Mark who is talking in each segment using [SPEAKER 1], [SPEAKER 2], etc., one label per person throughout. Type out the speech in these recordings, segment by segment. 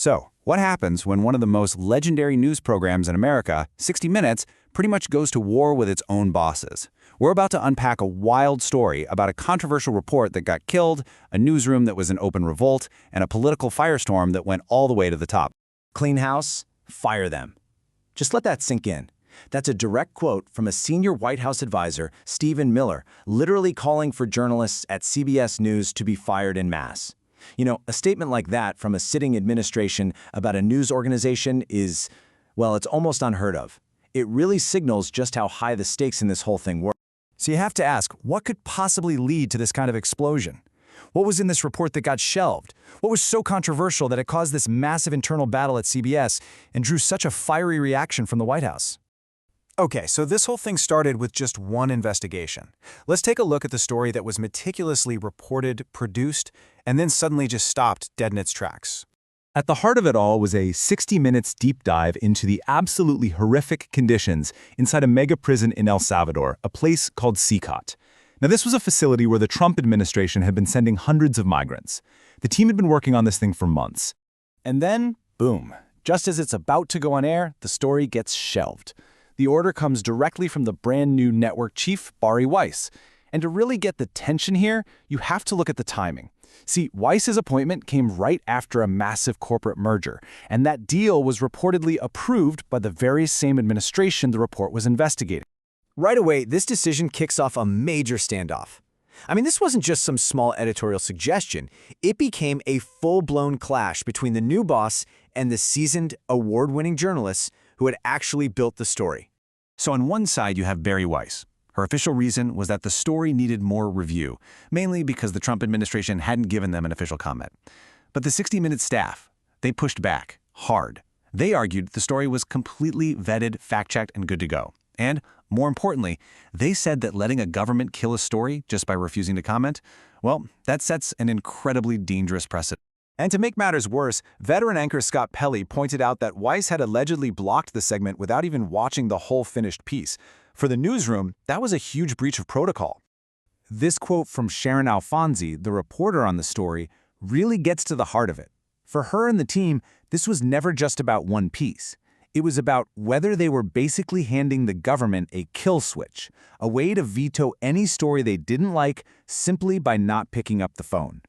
[SPEAKER 1] So, what happens when one of the most legendary news programs in America, 60 Minutes, pretty much goes to war with its own bosses? We're about to unpack a wild story about a controversial report that got killed, a newsroom that was in open revolt, and a political firestorm that went all the way to the top.
[SPEAKER 2] Clean house, fire them. Just let that sink in. That's a direct quote from a senior White House advisor, Stephen Miller, literally calling for journalists at CBS News to be fired en masse. You know, a statement like that from a sitting administration about a news organization is, well, it's almost unheard of. It really signals just how high the stakes in this whole thing were.
[SPEAKER 3] So you have to ask, what could possibly lead to this kind of explosion? What was in this report that got shelved? What was so controversial that it caused this massive internal battle at CBS and drew such a fiery reaction from the White House? Okay, so this whole thing started with just one investigation. Let's take a look at the story that was meticulously reported, produced, and then suddenly just stopped dead in its tracks.
[SPEAKER 4] At the heart of it all was a 60 Minutes deep dive into the absolutely horrific conditions inside a mega prison in El Salvador, a place called CCOT. Now, this was a facility where the Trump administration had been sending hundreds of migrants. The team had been working on this thing for months.
[SPEAKER 2] And then, boom, just as it's about to go on air, the story gets shelved. The order comes directly from the brand new network chief, Bari Weiss. And to really get the tension here, you have to look at the timing. See, Weiss's appointment came right after a massive corporate merger, and that deal was reportedly approved by the very same administration the report was investigating.
[SPEAKER 3] Right away, this decision kicks off a major standoff. I mean, this wasn't just some small editorial suggestion. It became a full-blown clash between the new boss and the seasoned, award-winning journalists who had actually built the story.
[SPEAKER 1] So on one side, you have Bari Weiss. Her official reason was that the story needed more review, mainly because the Trump administration hadn't given them an official comment. But the 60 Minutes staff, they pushed back, hard. They argued the story was completely vetted, fact-checked, and good to go. And, more importantly, they said that letting a government kill a story just by refusing to comment, well, that sets an incredibly dangerous precedent.
[SPEAKER 3] And to make matters worse, veteran anchor Scott Pelley pointed out that Weiss had allegedly blocked the segment without even watching the whole finished piece. For the newsroom, that was a huge breach of protocol. This quote from Sharon Alfonsi, the reporter on the story, really gets to the heart of it. For her and the team, this was never just about one piece. It was about whether they were basically handing the government a kill switch, a way to veto any story they didn't like simply by not picking up the phone.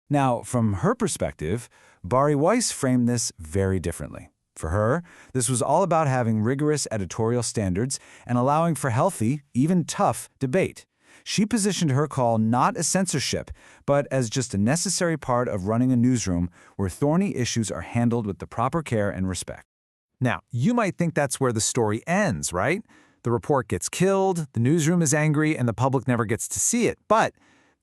[SPEAKER 3] Now, from her perspective, Bari Weiss framed this very differently. For her, this was all about having rigorous editorial standards and allowing for healthy, even tough, debate. She positioned her call not as censorship, but as just a necessary part of running a newsroom where thorny issues are handled with the proper care and respect. Now, you might think that's where the story ends, right? The report gets killed, the newsroom is angry, and the public never gets to see it. But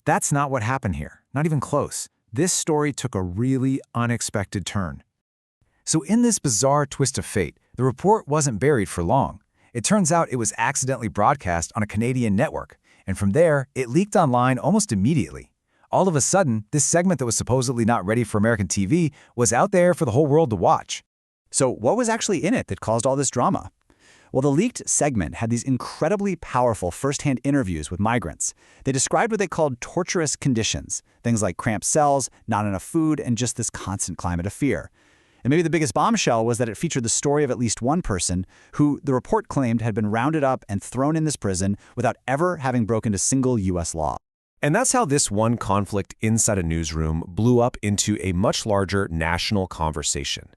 [SPEAKER 3] that's not what happened here, not even close. This story took a really unexpected turn. So in this bizarre twist of fate, the report wasn't buried for long. It turns out it was accidentally broadcast on a Canadian network, and from there, it leaked online almost immediately. All of a sudden, this segment that was supposedly not ready for American TV was out there for the whole world to watch. So what was actually in it that caused all this drama? Well, the leaked segment had these incredibly powerful first-hand interviews with migrants. They described what they called torturous conditions, things like cramped cells, not enough food, and just this constant climate of fear. And maybe the biggest bombshell was that it featured the story of at least one person who the report claimed had been rounded up and thrown in this prison without ever having broken a single U.S. law.
[SPEAKER 5] And that's how this one conflict inside a newsroom blew up into a much larger national conversation.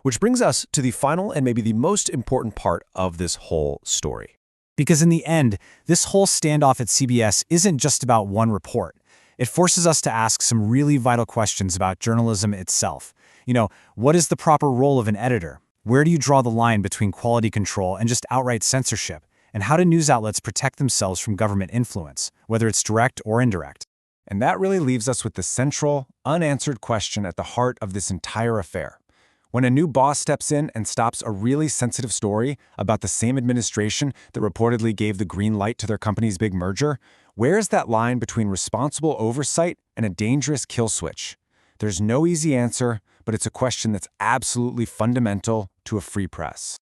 [SPEAKER 5] Which brings us to the final and maybe the most important part of this whole story.
[SPEAKER 3] Because in the end, this whole standoff at CBS isn't just about one report. It forces us to ask some really vital questions about journalism itself. You know, what is the proper role of an editor? Where do you draw the line between quality control and just outright censorship? And how do news outlets protect themselves from government influence, whether it's direct or indirect? And that really leaves us with the central, unanswered question at the heart of this entire affair. When a new boss steps in and stops a really sensitive story about the same administration that reportedly gave the green light to their company's big merger, where's that line between responsible oversight and a dangerous kill switch? There's no easy answer, but it's a question that's absolutely fundamental to a free press.